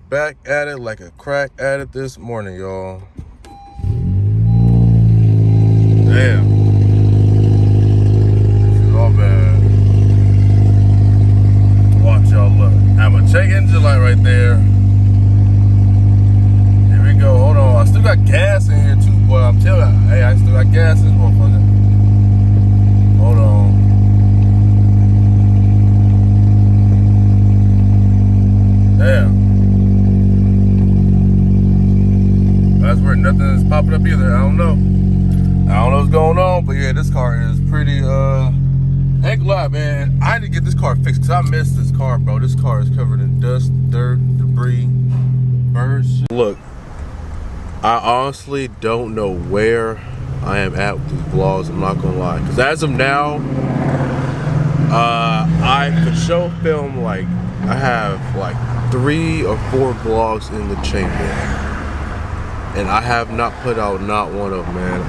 back at it like a crack addict this morning, y'all. Damn. This is all bad. Watch y'all look. I have a check engine light right there. Here we go. Hold on. I still got gas in here too, boy. I'm telling you. Hey, I still got gas in this motherfucker. Hold on. Damn. That's where nothing is popping up either. I don't know what's going on, but yeah, this car is pretty, heck lot, man. I need to get this car fixed because I missed this car, bro. This car is covered in dust, dirt, debris, birds. Look, I honestly don't know where I am at with these vlogs. I'm not gonna lie, because as of now, I for sure film like I have like 3 or 4 vlogs in the chamber, and I have not put out not one of them, man.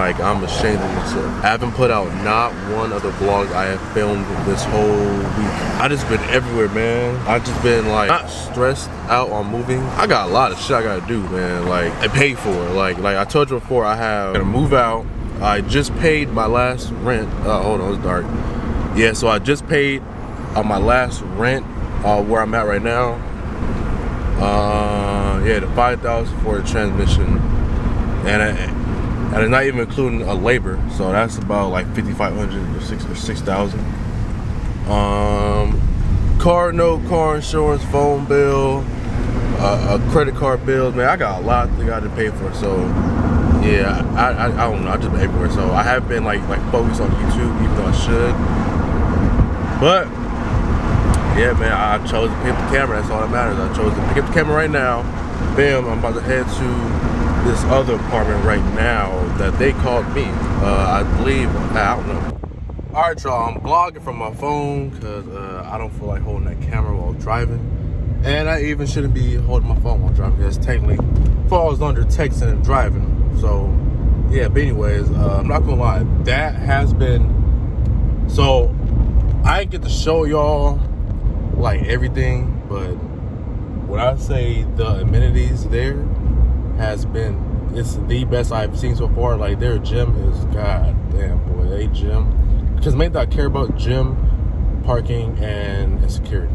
I'm ashamed of myself. I haven't put out not one of the vlogs I have filmed this whole week. I just been everywhere, man. I just been like not stressed out on moving. I got a lot of shit I gotta do, man. Like I pay for it. Like I told you before, I have to move out. I just paid my last rent. Hold on, it's dark. Yeah, so I just paid my last rent where I'm at right now. Yeah, the $5,000 for the transmission, and it's not even including a labor, so that's about like $5,500 or $6,000. Car note, car insurance, phone bill, a credit card bill. Man, I got a lot that I got to pay for. So yeah, I don't know. I just been everywhere. So I have been like focused on YouTube, even though I should. But yeah, man, I chose to pick up the camera. That's all that matters. I chose to pick up the camera right now. Bam, I'm about to head to this other apartment right now that they called me. I believe, I don't know. All right, y'all, I'm vlogging from my phone because I don't feel like holding that camera while driving. And I even shouldn't be holding my phone while driving because technically falls under texting and driving. So, yeah, but anyways, I'm not gonna lie. That has been, so I didn't get to show y'all like everything, but when I say the amenities there has been, it's the best I've seen so far. Like their gym is, god damn boy, they gym. Because mainly I care about gym, parking, and security.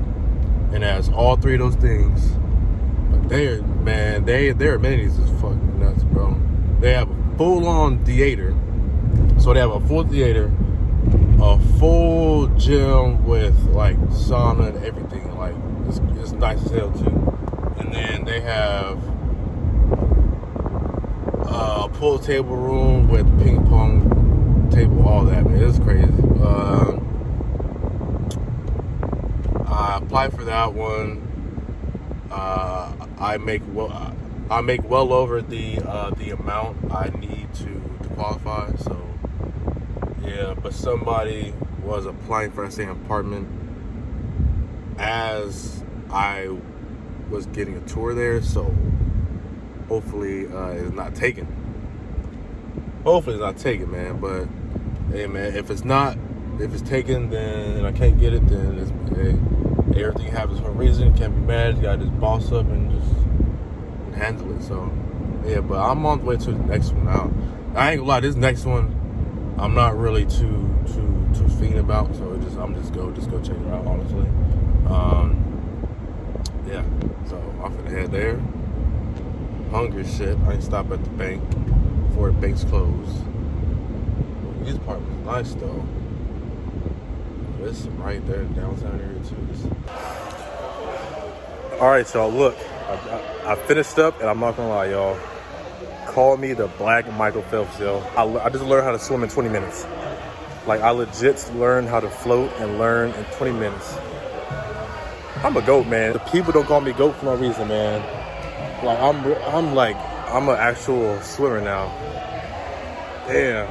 And as all 3 of those things, but their amenities is fucking nuts, bro. They have a full-on theater. So they have a full theater, a full gym with like sauna and everything. Like it's nice as hell too. And then they have a pool table room with ping pong table, all that, man. It's crazy. I applied for that one. I make well over the amount I need to qualify. So yeah, but somebody was applying for the same apartment as I was getting a tour there, so hopefully it's not taken. Hopefully it's not taken, man. But hey, man, if it's taken, then I can't get it, then everything happens for a reason. Can't be mad. You gotta just boss up and just handle it. So yeah, but I'm on the way to the next one now. I ain't gonna lie, this next one I'm not really too fiending about, so I'm just go check it out, honestly. Yeah, so I'm finna head there. Hungry as shit. I ain't stop at the bank before the bank's closed. These apartments nice though. This is right there downtown area too. All right, y'all. Look, I finished up, and I'm not gonna lie, y'all. Call me the Black Michael Phelps, yo. I just learned how to swim in 20 minutes. Like I legit learned how to float and learn in 20 minutes. I'm a goat, man. The people don't call me goat for no reason, man. Like I'm an actual swimmer now. Damn.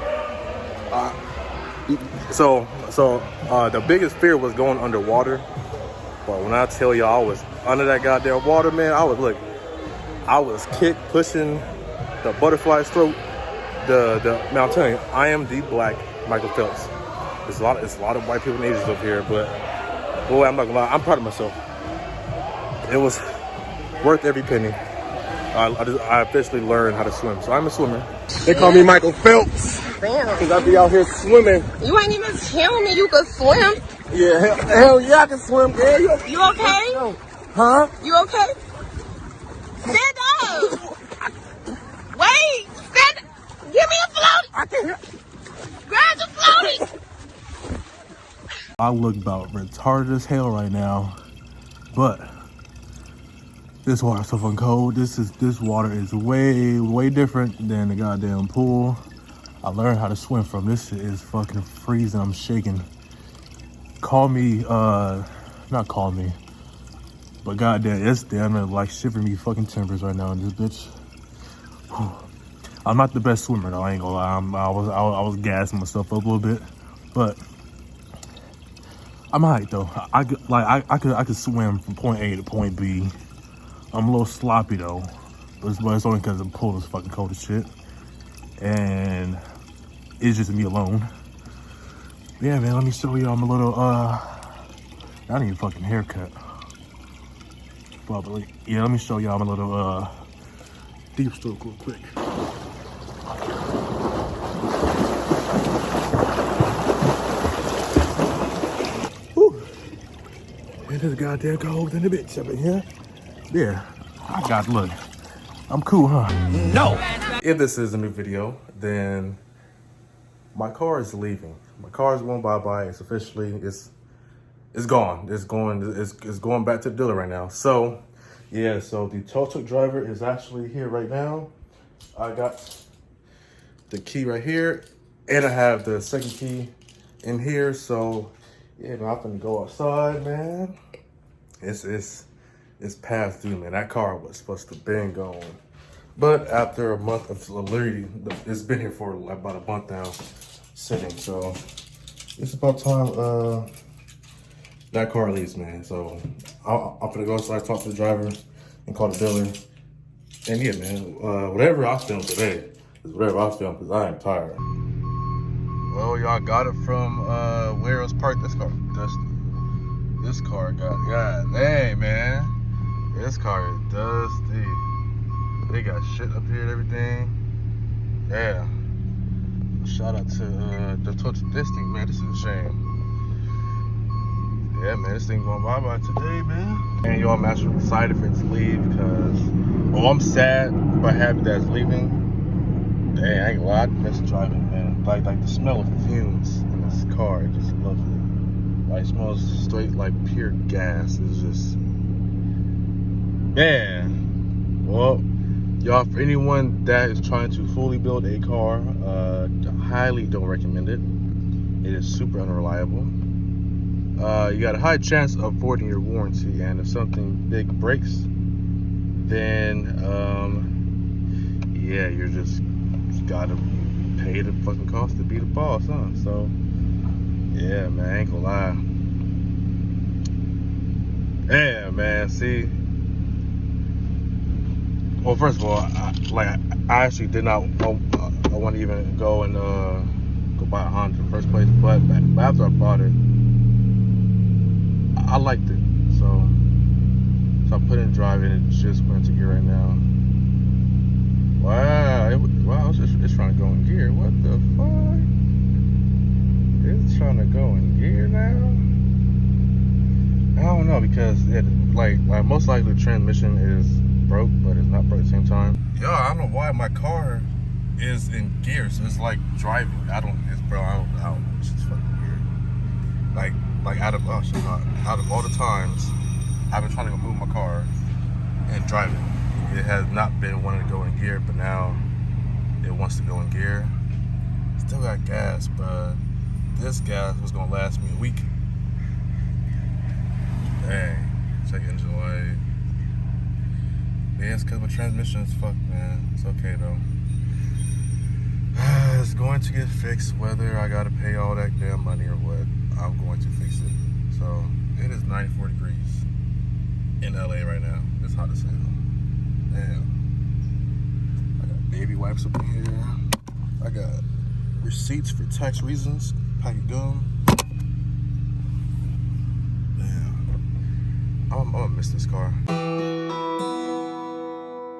So the biggest fear was going underwater. But when I tell y'all I was under that goddamn water, man, I was pushing the butterfly stroke. Man, I'm telling you, I am the Black Michael Phelps. There's a lot of white people and Asians up here, but boy, I'm not gonna lie, I'm proud of myself. It was worth every penny. I officially learned how to swim, so I'm a swimmer. They call me Michael Phelps because I be out here swimming. You ain't even tell me you could swim. Yeah, hell yeah, I can swim, girl. You okay? Huh? You okay? Stand up. Wait, stand up. Give me a floaty. I can hear. Grab the floaty. I look about retarded as hell right now, but this water's so fucking cold. This water is way different than the goddamn pool I learned how to swim from. This shit is fucking freezing. I'm shaking. Call me, not call me, but goddamn, it's damn near like shivering me fucking timbers right now in this bitch. Whew. I'm not the best swimmer though. I ain't gonna lie. I was gassing myself up a little bit, but I'm alright though. I could swim from point A to point B. I'm a little sloppy though, but it's only because the pool is fucking cold as shit, and it's just me alone. Yeah, man. Let me show you. I'm a little I need a fucking haircut. Probably. Yeah. Let me show you. I'm a little deep stroke real quick. It is goddamn cold in the bitch up in here. Yeah, look, I'm cool, huh? No! If this is a new video, then my car is leaving. My car is going bye-bye. It's officially, it's gone. It's going back to the dealer right now. So, yeah, so the tow truck driver is actually here right now. I got the key right here, and I have the second key in here. So, yeah, man, I'm gonna go outside, man. It's past due, man. That car was supposed to have been gone. But after a month of literally, it's been here for about a month now, sitting. So it's about time that car leaves, man. So I'm gonna go outside, talk to the driver, and call the dealer. And yeah, man, whatever I filmed today is whatever I filmed because I am tired. Well, y'all got it from where it was parked. This car, this car got, god dang, man. This car is dusty. They got shit up here and everything. Yeah. Shout out to the touch of this thing, man. This is a shame. Yeah, man, this thing going bye-bye today, man. And y'all, I'm actually excited for it to leave because, well, I'm sad but happy that it's leaving. Dang, I ain't gonna lie, I miss driving, man. Like the smell of fumes in this car, I just love it. Like, it smells straight like pure gas. It's just, man. Well, y'all, for anyone that is trying to fully build a car, highly don't recommend it. It is super unreliable. You got a high chance of voiding your warranty, and if something big breaks, then yeah, you gotta pay the fucking cost to be the boss, huh? So yeah, man, I ain't gonna lie. Yeah, man, see. Well, first of all, I actually did not want to even go and go buy a Honda in the first place, but after I bought it, I liked it. So I put in driving. It just went into gear right now. Wow, it's trying to go in gear. What the fuck? It's trying to go in gear now? I don't know, because it like most likely the transmission is broke, but it's not broke at the same time. Yo, I don't know why my car is in gear, so it's like driving. I don't know. It's just fucking weird. Like out of all the times I've been trying to move my car and drive it, it has not been wanting to go in gear, but now it wants to go in gear. Still got gas, but this gas was gonna last me a week. Dang, check engine light. Yeah, it's because my transmission is fucked, man. It's okay though. It's going to get fixed, whether I gotta pay all that damn money or what. I'm going to fix it. So it is 94 degrees in LA right now. It's hot as hell. Damn. I got baby wipes up in here. I got receipts for tax reasons. Pack of gum. Damn. I'm gonna miss this car.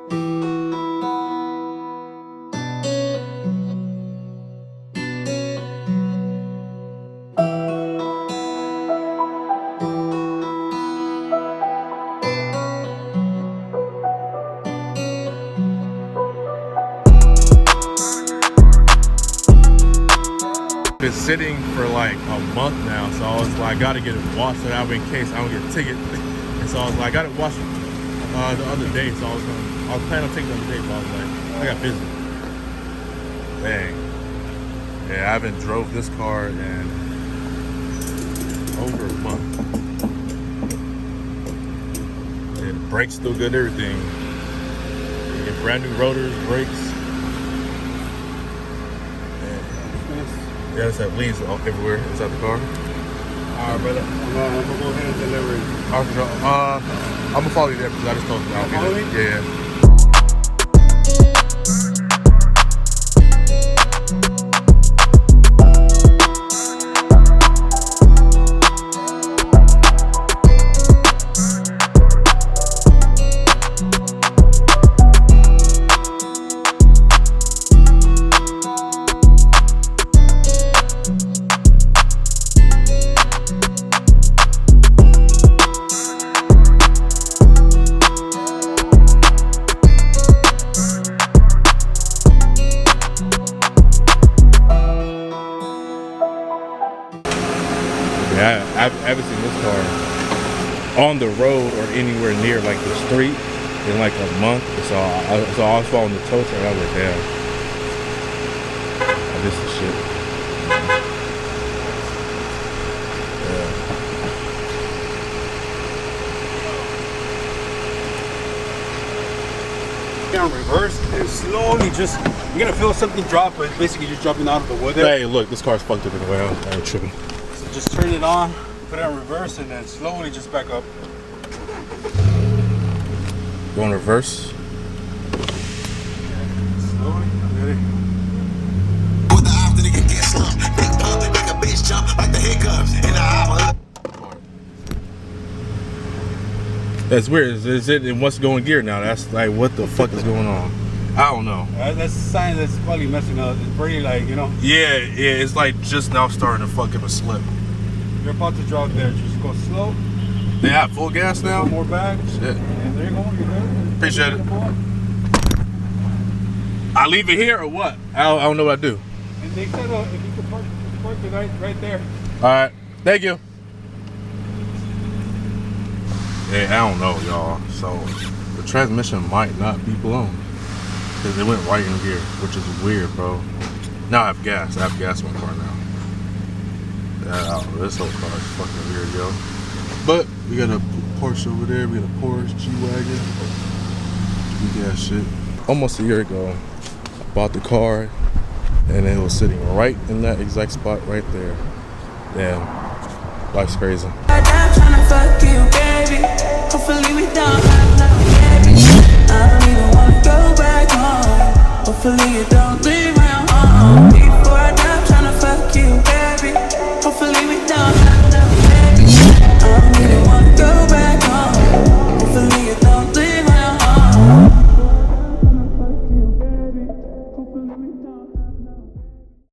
Been sitting for like a month now, so I was like, I gotta get it washed so that way in case I don't get a ticket. And so I was like, I got it washed the other day, so I was planning on taking it the other day, but I was like, I got busy. Dang. Yeah, I haven't drove this car in over a month. Yeah, the brakes still good, everything. You get brand new rotors, brakes. Yeah, it's that leaves everywhere inside the car. Alright, brother. I'm gonna go ahead and deliver it. I'm gonna follow you there because I just told you. Follow me? Yeah. Yeah, I haven't seen this car on the road or anywhere near like the street in like a month. So I was following the tow truck. I was like, damn, this is shit. Yeah. On reverse and slowly just, you're gonna feel something drop, but it's basically just dropping out of the wood there. Hey, look, this car's fucked up in the way. I ain't tripping. So just turn it on, put it on reverse, and then slowly just back up. Go in reverse. Slowly, ready? With the after nigga get slumped, big pump, make a bitch jump like the hiccups in the hour. That's weird. Is it in what's going gear now? That's like, what the fuck is going on? I don't know. That's a sign that's probably messing up. It's pretty like, you know. Yeah, it's like just now starting to fucking slip. You're about to drop there. Just go slow. Yeah, full gas now? One more back. Shit. And there you go. You're good. Appreciate it. I leave it here or what? I don't know what I do. And they said if you could park it right there. All right, thank you. Yeah, I don't know, y'all. So the transmission might not be blown because it went right in gear, which is weird, bro. Now I have gas. I have gas in my car now. This whole car is fucking weird, yo. But we got a Porsche over there. We got a Porsche G-Wagon. We got shit. Almost a year ago, I bought the car, and it was sitting right in that exact spot right there. Damn, life's crazy. I'm tryna fuck you, baby. Hopefully we don't have nothing, baby. I don't even wanna go back home. Hopefully you don't leave my home.